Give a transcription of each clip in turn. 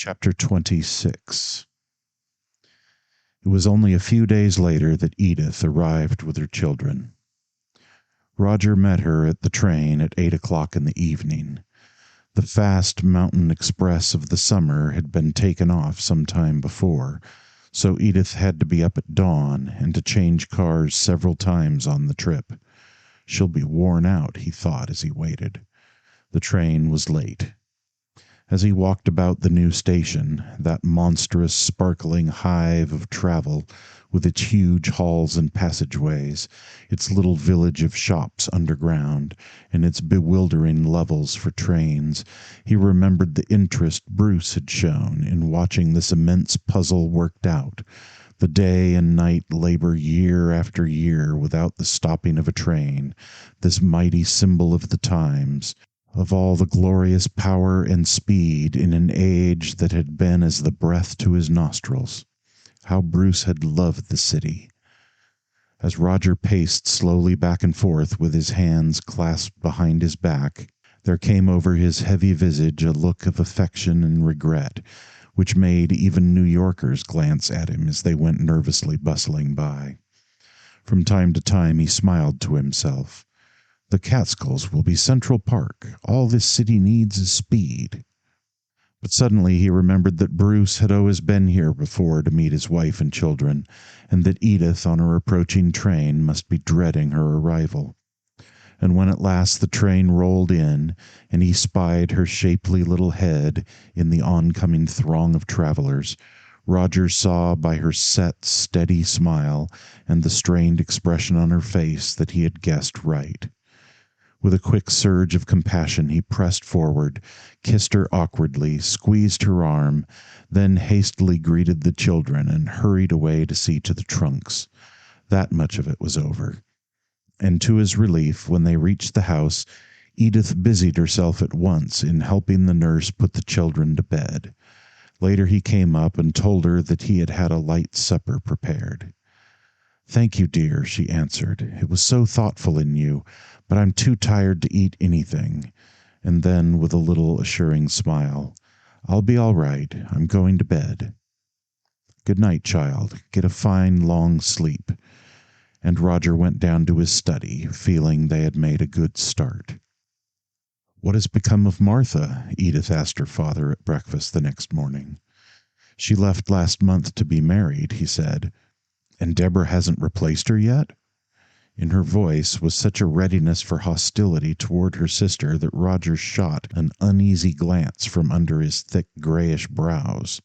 Chapter 26. It was only a few days later that Edith arrived with her children. Roger met her at the train at 8 o'clock in the evening. The fast mountain express of the summer had been taken off some time before, so Edith had to be up at dawn and to change cars several times on the trip. She'll be worn out, he thought as he waited. The train was late. As he walked about the new station, that monstrous, sparkling hive of travel, with its huge halls and passageways, its little village of shops underground, and its bewildering levels for trains, he remembered the interest Bruce had shown in watching this immense puzzle worked out, the day and night labor year after year without the stopping of a train, this mighty symbol of the times, of all the glorious power and speed in an age that had been as the breath to his nostrils. How Bruce had loved the city. As Roger paced slowly back and forth with his hands clasped behind his back, there came over his heavy visage a look of affection and regret, which made even New Yorkers glance at him as they went nervously bustling by. From time to time he smiled to himself. The Catskills will be Central Park. All this city needs is speed. But suddenly he remembered that Bruce had always been here before to meet his wife and children, and that Edith on her approaching train must be dreading her arrival. And when at last the train rolled in, and he spied her shapely little head in the oncoming throng of travelers, Roger saw by her set, steady smile and the strained expression on her face that he had guessed right. With a quick surge of compassion, he pressed forward, kissed her awkwardly, squeezed her arm, then hastily greeted the children and hurried away to see to the trunks. That much of it was over. And to his relief, when they reached the house, Edith busied herself at once in helping the nurse put the children to bed. Later he came up and told her that he had had a light supper prepared. "Thank you, dear," she answered. "It was so thoughtful in you, but I'm too tired to eat anything." And then, with a little assuring smile, "I'll be all right. I'm going to bed." "Good night, child. Get a fine, long sleep." And Roger went down to his study, feeling they had made a good start. "What has become of Martha?" Edith asked her father at breakfast the next morning. "She left last month to be married," he said. "And Deborah hasn't replaced her yet?" In her voice was such a readiness for hostility toward her sister that Roger shot an uneasy glance from under his thick grayish brows.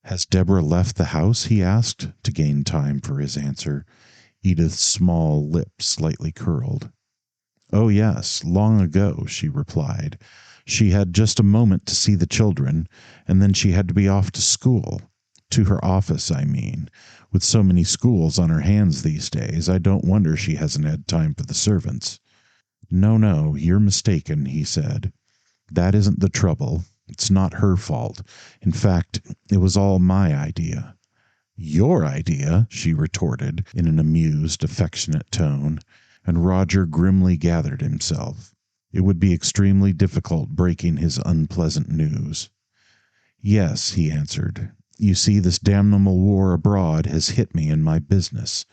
"Has Deborah left the house?" he asked, to gain time for his answer. Edith's small lips slightly curled. "Oh, yes, long ago," she replied. "She had just a moment to see the children, and then she had to be off to school. To her office, I mean. With so many schools on her hands these days, I don't wonder she hasn't had time for the servants." "No, you're mistaken," he said. "That isn't the trouble. It's not her fault. In fact, it was all my idea." "Your idea?" she retorted in an amused, affectionate tone, and Roger grimly gathered himself. It would be extremely difficult breaking his unpleasant news. "Yes," he answered. "You see, this damnable war abroad has hit me in my business."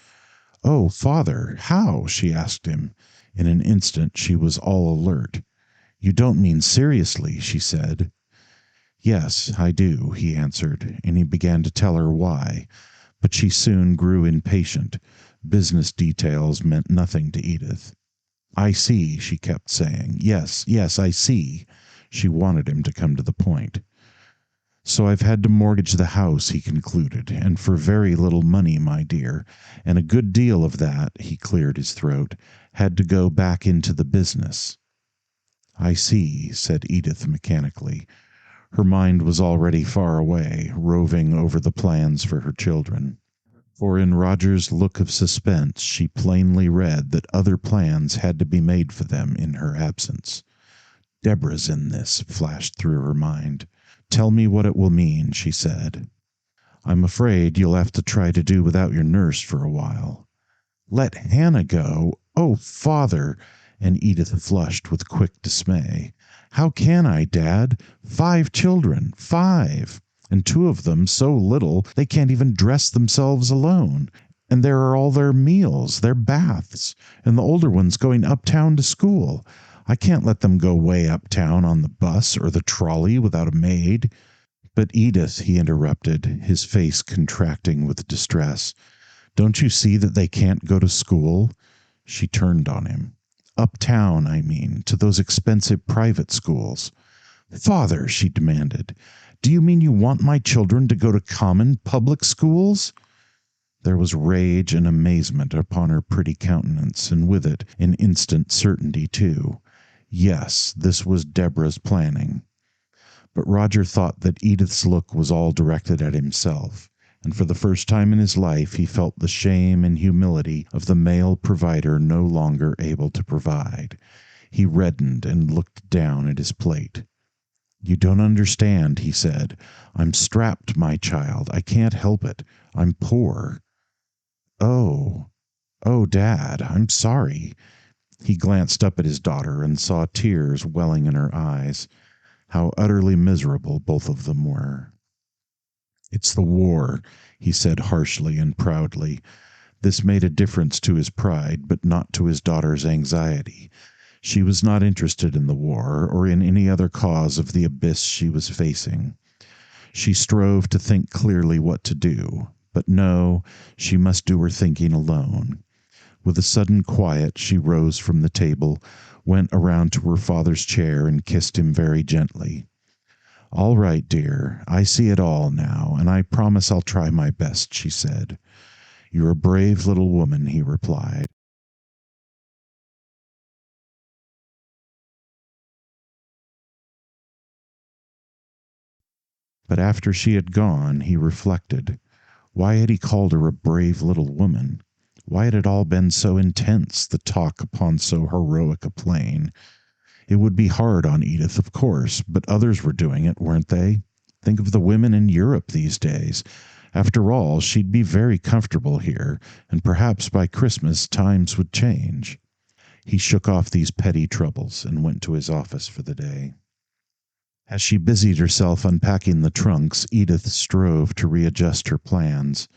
"Oh, father, how?" she asked him. In an instant she was all alert. "You don't mean seriously?" she said. "Yes, I do," he answered, and he began to tell her why. But she soon grew impatient. Business details meant nothing to Edith. "I see," she kept saying. Yes, I see." She wanted him to come to the point. "So I've had to mortgage the house," he concluded, "and for very little money, my dear, and a good deal of that," he cleared his throat, "had to go back into the business." "I see," said Edith mechanically. Her mind was already far away, roving over the plans for her children. For in Roger's look of suspense she plainly read that other plans had to be made for them in her absence. "Deborah's in this," flashed through her mind. "Tell me what it will mean," she said. "I'm afraid you'll have to try to do without your nurse for a while." "Let Hannah go? Oh, father!" And Edith flushed with quick dismay. How can I, Dad? 5 children, 5! And 2 of them so little they can't even dress themselves alone. And there are all their meals, their baths, and the older ones going uptown to school. I can't let them go way uptown on the bus or the trolley without a maid. But Edith, he interrupted, his face contracting with distress, don't you see that they can't go to school? She turned on him. Uptown, I mean, to those expensive private schools. Father, she demanded, do you mean you want my children to go to common public schools? There was rage and amazement upon her pretty countenance, and with it an instant certainty, too. Yes, this was Deborah's planning. But Roger thought that Edith's look was all directed at himself, and for the first time in his life he felt the shame and humility of the male provider no longer able to provide. He reddened and looked down at his plate. You don't understand, he said. I'm strapped, my child. I can't help it. I'm poor. Oh, oh, Dad, I'm sorry. He glanced up at his daughter and saw tears welling in her eyes. How utterly miserable both of them were. It's the war, he said harshly and proudly. This made a difference to his pride, but not to his daughter's anxiety. She was not interested in the war or in any other cause of the abyss she was facing. She strove to think clearly what to do, but no, she must do her thinking alone. With a sudden quiet, she rose from the table, went around to her father's chair, and kissed him very gently. All right, dear, I see it all now, and I promise I'll try my best, she said. You're a brave little woman, he replied. But after she had gone, he reflected. Why had he called her a brave little woman? Why had it all been so intense, the talk upon so heroic a plane? It would be hard on Edith, of course, but others were doing it, weren't they? Think of the women in Europe these days. After all, she'd be very comfortable here, and perhaps by Christmas times would change. He shook off these petty troubles and went to his office for the day. As she busied herself unpacking the trunks, Edith strove to readjust her plans.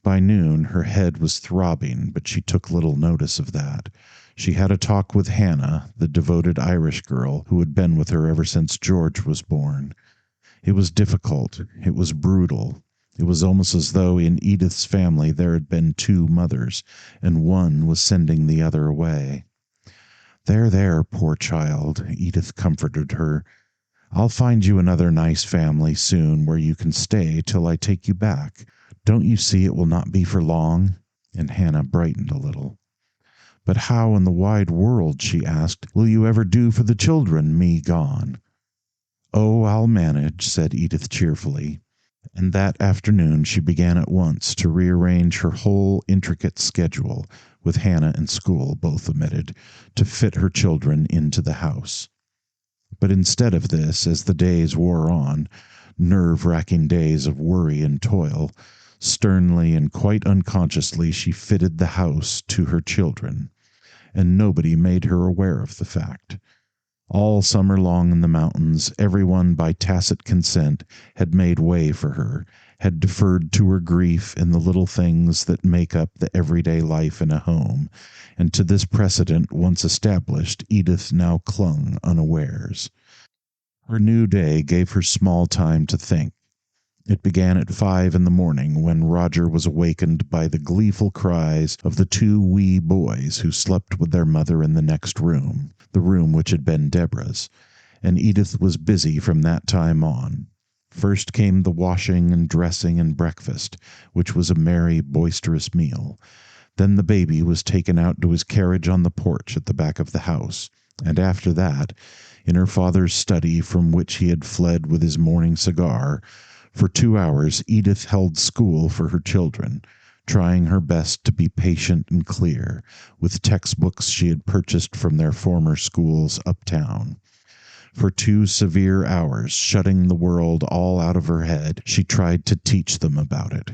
By noon, her head was throbbing, but she took little notice of that. She had a talk with Hannah, the devoted Irish girl who had been with her ever since George was born. It was difficult. It was brutal. It was almost as though in Edith's family there had been 2 mothers, and one was sending the other away. There, there, poor child, Edith comforted her. I'll find you another nice family soon where you can stay till I take you back. Don't you see it will not be for long? And Hannah brightened a little. But how in the wide world, she asked, will you ever do for the children, me gone? Oh, I'll manage, said Edith cheerfully. And that afternoon she began at once to rearrange her whole intricate schedule, with Hannah and school both omitted, to fit her children into the house. But instead of this, as the days wore on, nerve-wracking days of worry and toil, sternly and quite unconsciously she fitted the house to her children, and nobody made her aware of the fact. All summer long in the mountains, everyone by tacit consent had made way for her, had deferred to her grief in the little things that make up the everyday life in a home, and to this precedent once established, Edith now clung unawares. Her new day gave her small time to think. It began at 5 in the morning, when Roger was awakened by the gleeful cries of the 2 wee boys who slept with their mother in the next room, the room which had been Deborah's, and Edith was busy from that time on. First came the washing and dressing and breakfast, which was a merry, boisterous meal. Then the baby was taken out to his carriage on the porch at the back of the house, and after that, in her father's study from which he had fled with his morning cigar, for 2 hours Edith held school for her children, trying her best to be patient and clear, with textbooks she had purchased from their former schools uptown. For 2 severe hours, shutting the world all out of her head, she tried to teach them about it.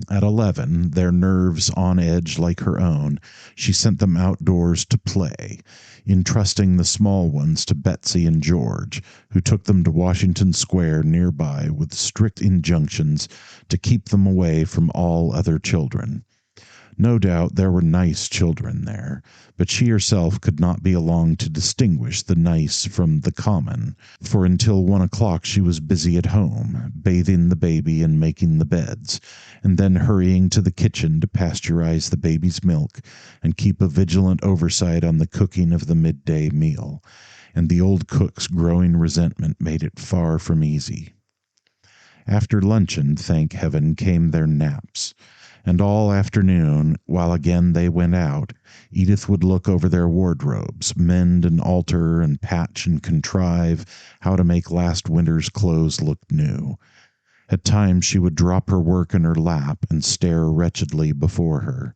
At 11, their nerves on edge like her own, she sent them outdoors to play, entrusting the small ones to Betsy and George, who took them to Washington Square nearby with strict injunctions to keep them away from all other children. No doubt there were nice children there, but she herself could not be along to distinguish the nice from the common, for until 1 o'clock she was busy at home, bathing the baby and making the beds, and then hurrying to the kitchen to pasteurize the baby's milk and keep a vigilant oversight on the cooking of the midday meal. And the old cook's growing resentment made it far from easy. After luncheon, thank heaven, came their naps. And all afternoon, while again they went out, Edith would look over their wardrobes, mend and alter and patch and contrive how to make last winter's clothes look new. At times she would drop her work in her lap and stare wretchedly before her.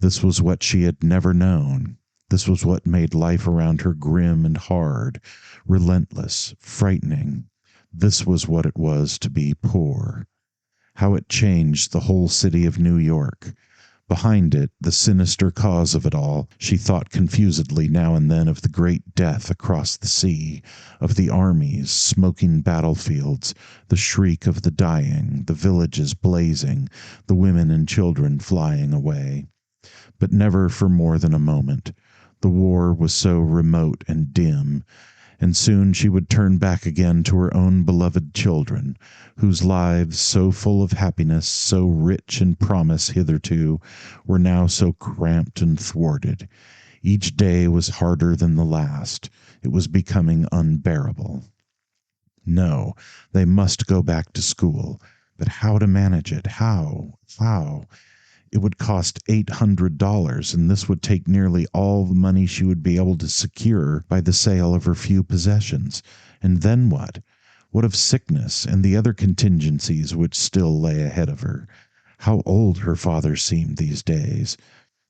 This was what she had never known. This was what made life around her grim and hard, relentless, frightening. This was what it was to be poor. How it changed the whole city of New York. Behind it, the sinister cause of it all, she thought confusedly now and then of the great death across the sea, of the armies, smoking battlefields, the shriek of the dying, the villages blazing, the women and children flying away. But never for more than a moment. The war was so remote and dim, and soon she would turn back again to her own beloved children, whose lives, so full of happiness, so rich in promise hitherto, were now so cramped and thwarted. Each day was harder than the last. It was becoming unbearable. No, they must go back to school. But how to manage it? How? How? It would cost $800, and this would take nearly all the money she would be able to secure by the sale of her few possessions. And then what? What of sickness and the other contingencies which still lay ahead of her? How old her father seemed these days!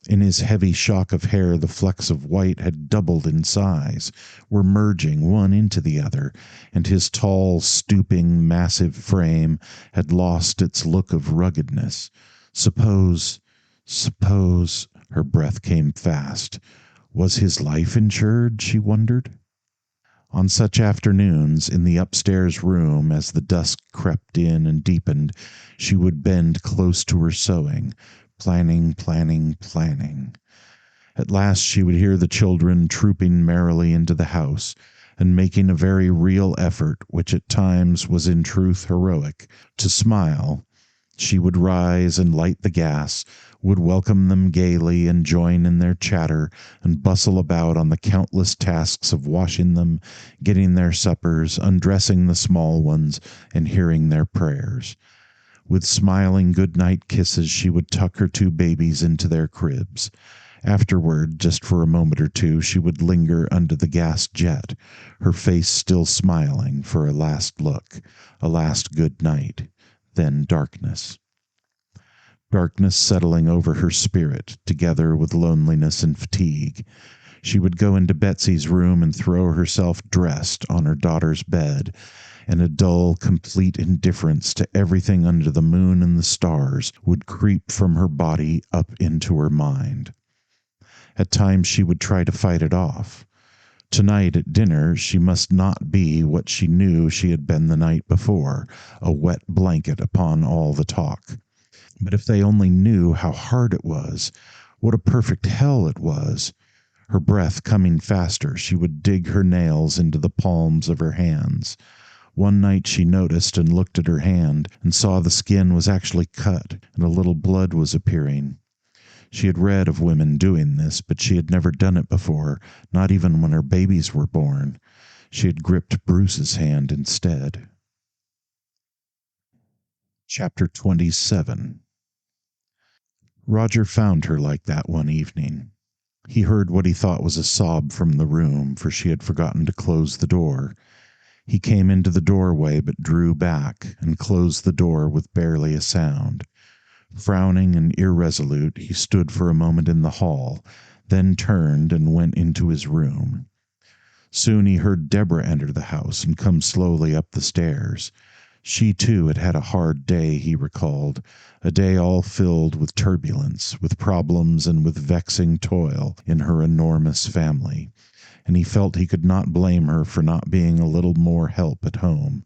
In his heavy shock of hair the flecks of white had doubled in size, were merging one into the other, and his tall, stooping, massive frame had lost its look of ruggedness. Suppose, her breath came fast. Was his life insured, she wondered? On such afternoons, in the upstairs room, as the dusk crept in and deepened, she would bend close to her sewing, planning. At last she would hear the children trooping merrily into the house, and making a very real effort, which at times was in truth heroic, to smile. She would rise and light the gas, would welcome them gaily and join in their chatter, and bustle about on the countless tasks of washing them, getting their suppers, undressing the small ones, and hearing their prayers. With smiling good-night kisses she would tuck her two babies into their cribs. Afterward, just for a moment or two, she would linger under the gas jet, her face still smiling, for a last look, a last good night. Then darkness. Darkness settling over her spirit, together with loneliness and fatigue. She would go into Betsy's room and throw herself dressed on her daughter's bed, and a dull, complete indifference to everything under the moon and the stars would creep from her body up into her mind. At times she would try to fight it off. Tonight at dinner she must not be what she knew she had been the night before, a wet blanket upon all the talk. But if they only knew how hard it was, what a perfect hell it was! Her breath coming faster, she would dig her nails into the palms of her hands. One night she noticed and looked at her hand, and saw the skin was actually cut, and a little blood was appearing. She had read of women doing this, but she had never done it before, not even when her babies were born. She had gripped Bruce's hand instead. Chapter 27. Roger found her like that one evening. He heard what he thought was a sob from the room, for she had forgotten to close the door. He came into the doorway, but drew back, and closed the door with barely a sound. Frowning and irresolute, he stood for a moment in the hall, then turned and went into his room. Soon he heard Deborah enter the house and come slowly up the stairs. She too had had a hard day, he recalled, a day all filled with turbulence, with problems, and with vexing toil in her enormous family, and he felt he could not blame her for not being a little more help at home.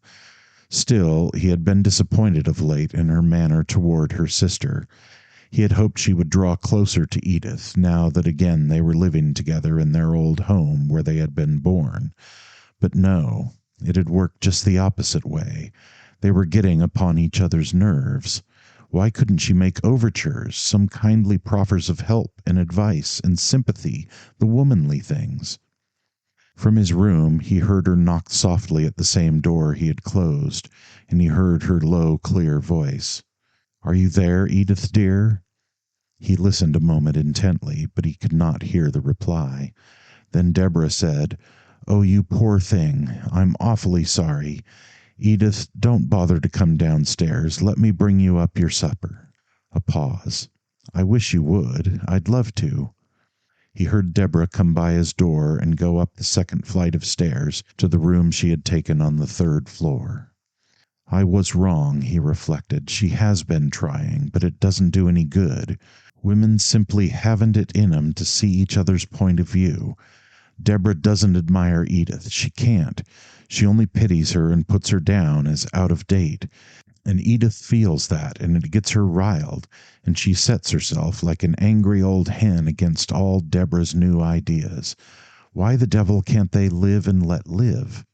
Still, he had been disappointed of late in her manner toward her sister. He had hoped she would draw closer to Edith, now that again they were living together in their old home where they had been born. But no, it had worked just the opposite way. They were getting upon each other's nerves. Why couldn't she make overtures, some kindly proffers of help and advice and sympathy, the womanly things? From his room he heard her knock softly at the same door he had closed, and he heard her low, clear voice. "Are you there, Edith dear?" He listened a moment intently, but he could not hear the reply. Then Deborah said, "Oh, you poor thing, I'm awfully sorry. Edith, don't bother to come downstairs. Let me bring you up your supper." A pause. "I wish you would. I'd love to." He heard Deborah come by his door and go up the second flight of stairs to the room she had taken on the third floor. I was wrong, he reflected. She has been trying, but it doesn't do any good. Women simply haven't it in 'em to see each other's point of view. Deborah doesn't admire Edith. She can't. She only pities her and puts her down as out of date. And Edith feels that, and it gets her riled, and she sets herself like an angry old hen against all Deborah's new ideas. Why the devil can't they live and let live?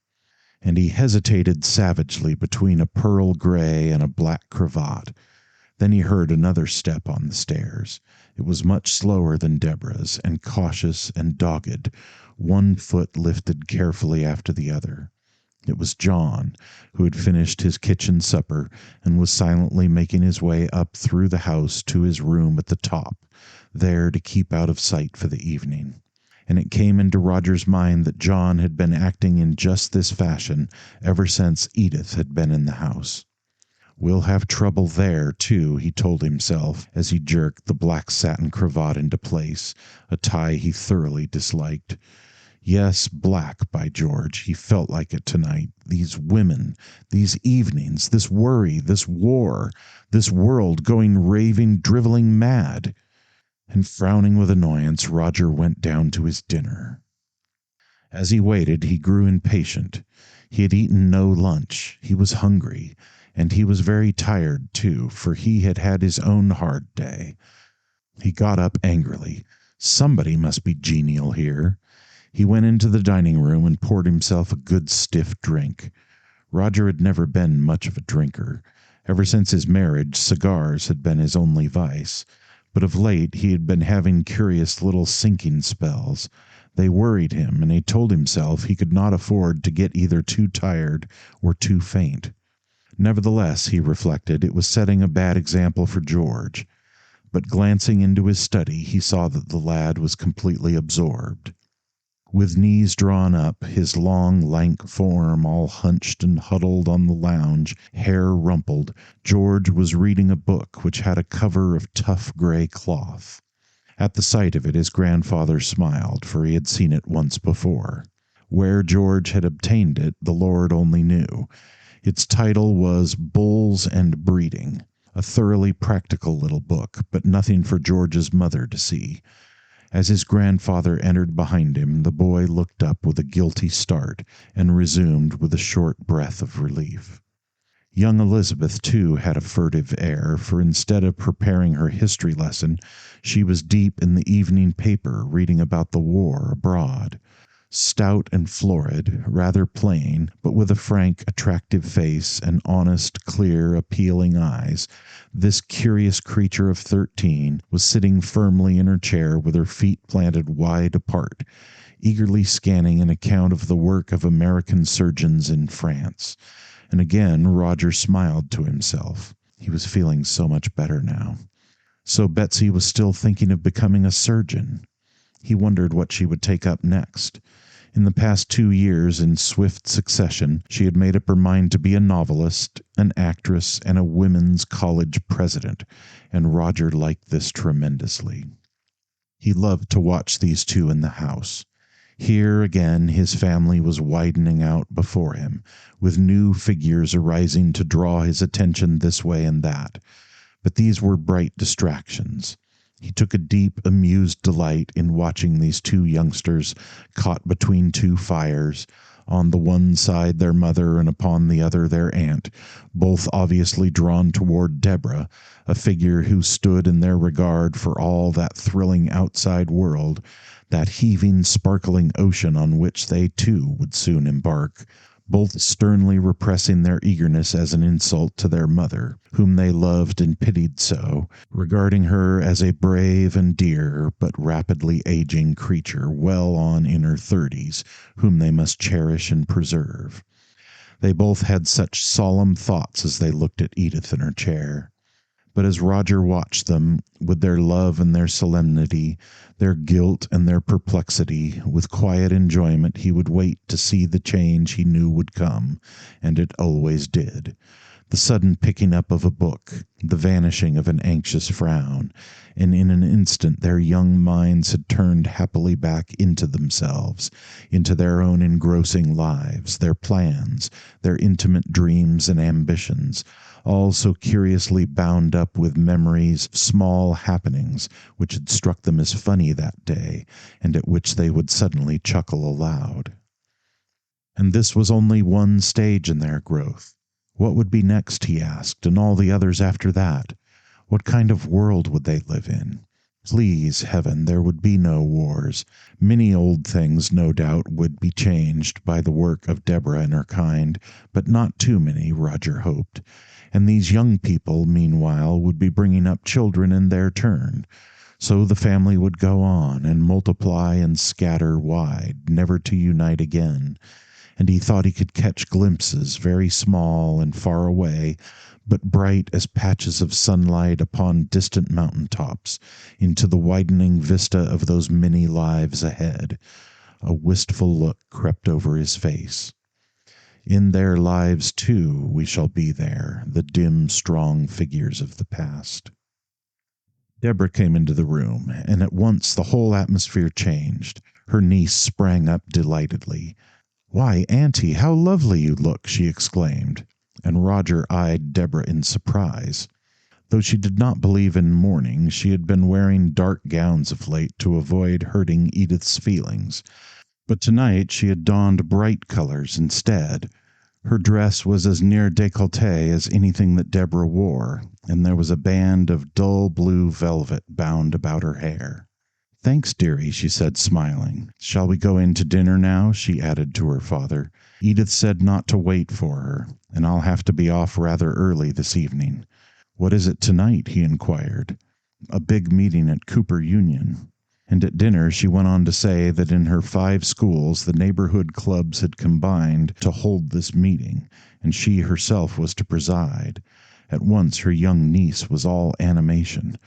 And he hesitated savagely between a pearl gray and a black cravat. Then he heard another step on the stairs. It was much slower than Deborah's, and cautious and dogged, one foot lifted carefully after the other. It was John, who had finished his kitchen supper and was silently making his way up through the house to his room at the top, there to keep out of sight for the evening. And it came into Roger's mind that John had been acting in just this fashion ever since Edith had been in the house. "We'll have trouble there, too," he told himself as he jerked the black satin cravat into place, a tie he thoroughly disliked. Yes, black, by George, he felt like it tonight. These women, these evenings, this worry, this war, this world going raving, driveling mad. And frowning with annoyance, Roger went down to his dinner. As he waited, he grew impatient. He had eaten no lunch. He was hungry. And he was very tired, too, for he had had his own hard day. He got up angrily. Somebody must be genial here. He went into the dining room and poured himself a good stiff drink. Roger had never been much of a drinker. Ever since his marriage, cigars had been his only vice. But of late he had been having curious little sinking spells. They worried him, and he told himself he could not afford to get either too tired or too faint. Nevertheless, he reflected, it was setting a bad example for George. But glancing into his study, he saw that the lad was completely absorbed. With knees drawn up, his long, lank form all hunched and huddled on the lounge, hair rumpled, George was reading a book which had a cover of tough gray cloth. At the sight of it, his grandfather smiled, for he had seen it once before. Where George had obtained it, the Lord only knew. Its title was Bulls and Breeding, a thoroughly practical little book, but nothing for George's mother to see. As his grandfather entered behind him, the boy looked up with a guilty start and resumed with a short breath of relief. Young Elizabeth, too, had a furtive air, for instead of preparing her history lesson, she was deep in the evening paper reading about the war abroad. Stout and florid, rather plain, but with a frank, attractive face and honest, clear, appealing eyes, this curious creature of 13 was sitting firmly in her chair with her feet planted wide apart, eagerly scanning an account of the work of American surgeons in France. And again Roger smiled to himself. He was feeling so much better now. So Betsy was still thinking of becoming a surgeon. He wondered what she would take up next. In the past 2 years, in swift succession, she had made up her mind to be a novelist, an actress, and a women's college president, and Roger liked this tremendously. He loved to watch these two in the house. Here again his family was widening out before him, with new figures arising to draw his attention this way and that. But these were bright distractions. He took a deep, amused delight in watching these two youngsters caught between two fires, on the one side their mother and upon the other their aunt, both obviously drawn toward Deborah, a figure who stood in their regard for all that thrilling outside world, that heaving, sparkling ocean on which they too would soon embark, both sternly repressing their eagerness as an insult to their mother, whom they loved and pitied so, regarding her as a brave and dear but rapidly aging creature well on in her 30s, whom they must cherish and preserve. They both had such solemn thoughts as they looked at Edith in her chair. But as Roger watched them, with their love and their solemnity, their guilt and their perplexity, with quiet enjoyment he would wait to see the change he knew would come, and it always did. The sudden picking up of a book, the vanishing of an anxious frown, and in an instant their young minds had turned happily back into themselves, into their own engrossing lives, their plans, their intimate dreams and ambitions, all so curiously bound up with memories of small happenings which had struck them as funny that day, and at which they would suddenly chuckle aloud. And this was only one stage in their growth. What would be next, he asked, and all the others after that? What kind of world would they live in? Please, heaven, there would be no wars. Many old things, no doubt, would be changed by the work of Deborah and her kind, but not too many, Roger hoped. And these young people, meanwhile, would be bringing up children in their turn. So the family would go on and multiply and scatter wide, never to unite again. And he thought he could catch glimpses, very small and far away, but bright as patches of sunlight upon distant mountain tops, into the widening vista of those many lives ahead. A wistful look crept over his face. In their lives, too, we shall be there, the dim, strong figures of the past. Deborah came into the room, and at once the whole atmosphere changed. Her niece sprang up delightedly. "Why, Auntie, how lovely you look!" she exclaimed, and Roger eyed Deborah in surprise. Though she did not believe in mourning, she had been wearing dark gowns of late to avoid hurting Edith's feelings. But tonight she had donned bright colors instead. Her dress was as near décolleté as anything that Deborah wore, and there was a band of dull blue velvet bound about her hair. "Thanks, dearie," she said, smiling. "Shall we go in to dinner now?" she added to her father. "Edith said not to wait for her, and I'll have to be off rather early this evening." "What is it tonight?" he inquired. "A big meeting at Cooper Union." And at dinner she went on to say that in her 5 schools the neighborhood clubs had combined to hold this meeting, and she herself was to preside. At once her young niece was all animation.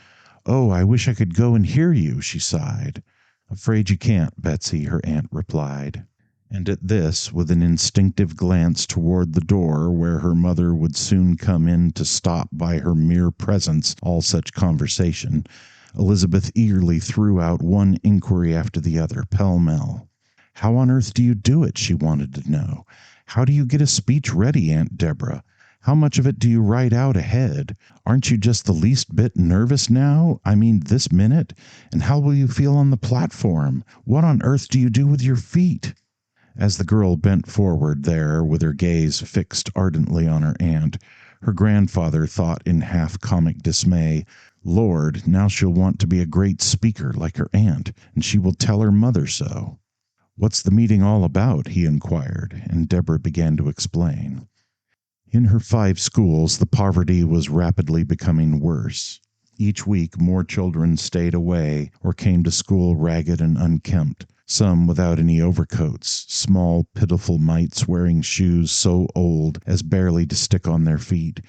"Oh, I wish I could go and hear you," she sighed. "Afraid you can't, Betsy," her aunt replied. And at this, with an instinctive glance toward the door where her mother would soon come in to stop by her mere presence all such conversation, Elizabeth eagerly threw out one inquiry after the other, pell-mell. "How on earth do you do it?" she wanted to know. "How do you get a speech ready, Aunt Deborah? How much of it do you write out ahead? Aren't you just the least bit nervous now? I mean, this minute? And how will you feel on the platform? What on earth do you do with your feet?" As the girl bent forward there, with her gaze fixed ardently on her aunt, her grandfather thought in half-comic dismay, "Lord, now she'll want to be a great speaker like her aunt, and she will tell her mother so." "What's the meeting all about?" he inquired, and Deborah began to explain. In her 5 schools the poverty was rapidly becoming worse. Each week more children stayed away or came to school ragged and unkempt, some without any overcoats, small pitiful mites wearing shoes so old as barely to stick on their feet.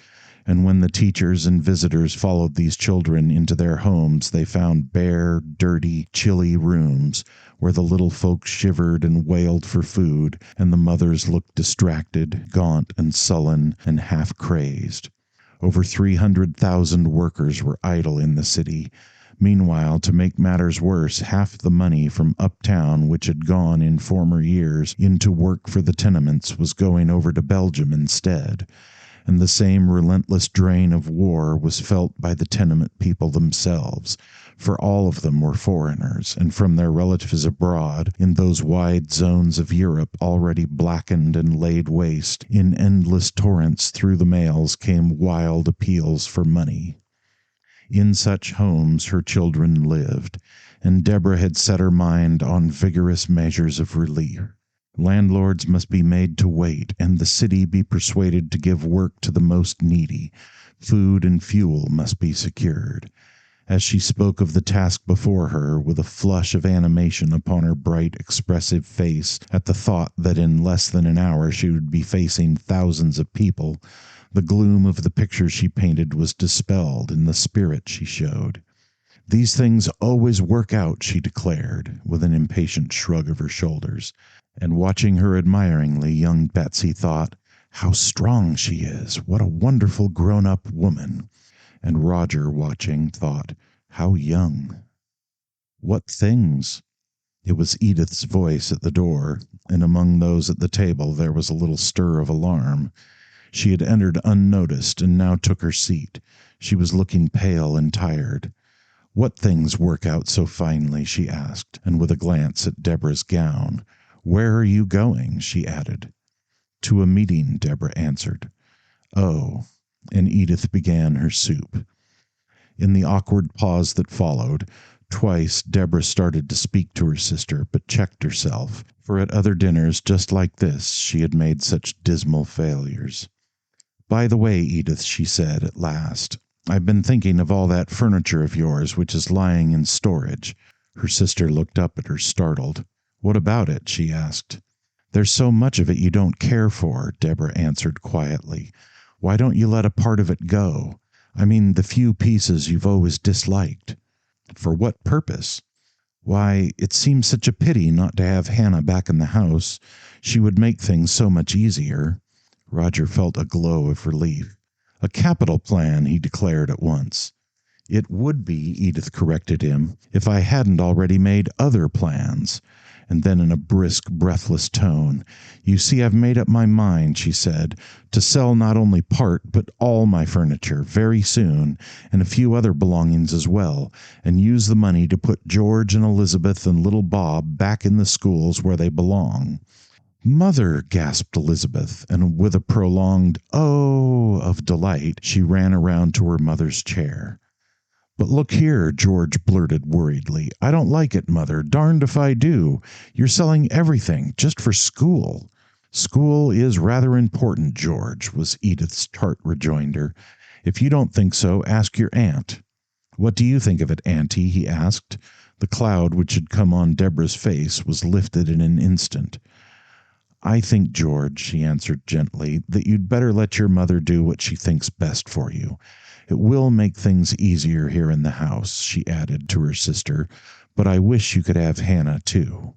And when the teachers and visitors followed these children into their homes, they found bare, dirty, chilly rooms where the little folks shivered and wailed for food, and the mothers looked distracted, gaunt and sullen and half crazed. Over 300,000 workers were idle in the city. Meanwhile, to make matters worse, half the money from uptown, which had gone in former years into work for the tenements, was going over to Belgium instead, and the same relentless drain of war was felt by the tenement people themselves, for all of them were foreigners, and from their relatives abroad, in those wide zones of Europe already blackened and laid waste, in endless torrents through the mails came wild appeals for money. In such homes her children lived, and Deborah had set her mind on vigorous measures of relief. Landlords must be made to wait, and the city be persuaded to give work to the most needy. Food and fuel must be secured. As she spoke of the task before her, with a flush of animation upon her bright, expressive face, at the thought that in less than an hour she would be facing thousands of people, the gloom of the picture she painted was dispelled in the spirit she showed. These things always work out, she declared, with an impatient shrug of her shoulders. And watching her admiringly, young Betsy thought, "How strong she is! What a wonderful grown-up woman!" And Roger, watching, thought, "How young!" "What things?" It was Edith's voice at the door, and among those at the table there was a little stir of alarm. She had entered unnoticed, and now took her seat. She was looking pale and tired. "What things work out so finely?" she asked, and with a glance at Deborah's gown. "Where are you going?" she added. "To a meeting," Deborah answered. "Oh," and Edith began her soup. In the awkward pause that followed, twice Deborah started to speak to her sister, but checked herself, for at other dinners just like this she had made such dismal failures. "By the way, Edith," she said at last, "I've been thinking of all that furniture of yours which is lying in storage." Her sister looked up at her, startled. "What about it?" she asked. "There's so much of it you don't care for," Deborah answered quietly. "Why don't you let a part of it go? I mean the few pieces you've always disliked." "For what purpose?" "Why, it seems such a pity not to have Hannah back in the house. She would make things so much easier." Roger felt a glow of relief. "A capital plan," he declared at once. "It would be," Edith corrected him, "if I hadn't already made other plans." And then in a brisk, breathless tone, "You see, I've made up my mind," she said, "to sell not only part, but all my furniture, very soon, and a few other belongings as well, and use the money to put George and Elizabeth and little Bob back in the schools where they belong." "Mother!" gasped Elizabeth, and with a prolonged "oh" of delight, she ran around to her mother's chair. "But look here," George blurted worriedly. "I don't like it, Mother. Darned if I do. You're selling everything just for school." "School is rather important, George," was Edith's tart rejoinder. "If you don't think so, ask your aunt." "What do you think of it, Auntie?" he asked. The cloud which had come on Deborah's face was lifted in an instant. "I think, George," she answered gently, "that you'd better let your mother do what she thinks best for you. It will make things easier here in the house," she added to her sister, "but I wish you could have Hannah, too."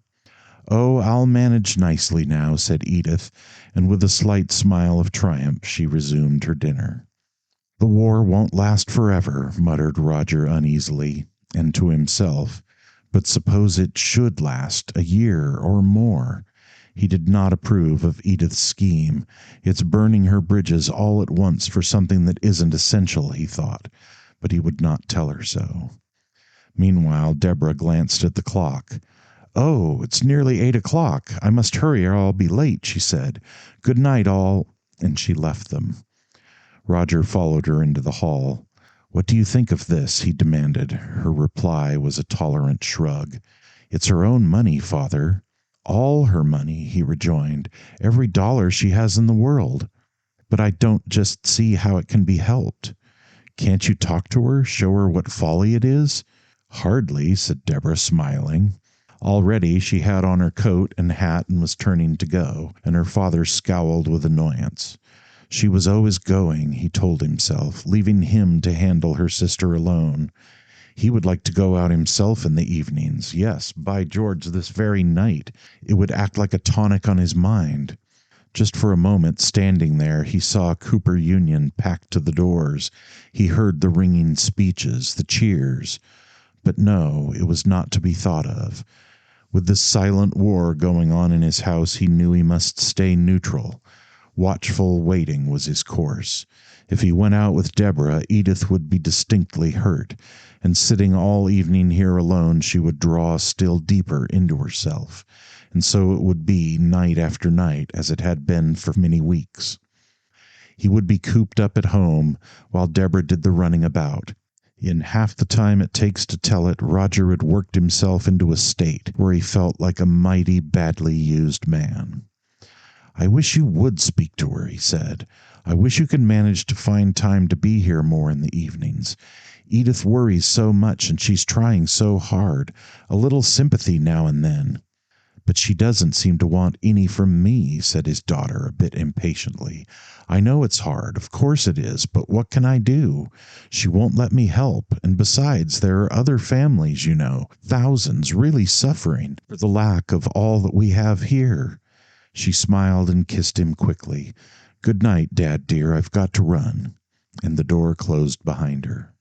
"Oh, I'll manage nicely now," said Edith, and with a slight smile of triumph she resumed her dinner. "The war won't last forever," muttered Roger uneasily, and to himself, "but suppose it should last a year or more." He did not approve of Edith's scheme. "It's burning her bridges all at once for something that isn't essential," he thought, but he would not tell her so. Meanwhile, Deborah glanced at the clock. "Oh, it's nearly 8 o'clock. I must hurry or I'll be late," she said. "Good night, all," and she left them. Roger followed her into the hall. "What do you think of this?" he demanded. Her reply was a tolerant shrug. "It's her own money, Father." "All her money," he rejoined. "Every dollar she has in the world." "But I don't just see how it can be helped." "Can't you talk to her, show her what folly it is?" "Hardly," said Deborah, smiling. Already she had on her coat and hat and was turning to go, and her father scowled with annoyance. She was always going, he told himself, leaving him to handle her sister alone. He would like to go out himself in the evenings. Yes, by George, this very night. It would act like a tonic on his mind. Just for a moment, standing there, he saw Cooper Union packed to the doors. He heard the ringing speeches, the cheers. But no, it was not to be thought of. With this silent war going on in his house, he knew he must stay neutral. Watchful waiting was his course. If he went out with Deborah, Edith would be distinctly hurt, and sitting all evening here alone, she would draw still deeper into herself. And so it would be night after night, as it had been for many weeks. He would be cooped up at home while Deborah did the running about. In half the time it takes to tell it, Roger had worked himself into a state where he felt like a mighty badly used man. "I wish you would speak to her," he said. "I wish you could manage to find time to be here more in the evenings. Edith worries so much, and she's trying so hard. A little sympathy now and then." "But she doesn't seem to want any from me," said his daughter a bit impatiently. "I know it's hard, of course it is, but what can I do? She won't let me help, and besides, there are other families, you know, thousands really suffering for the lack of all that we have here." She smiled and kissed him quickly. "Good night, Dad dear, I've got to run." And the door closed behind her.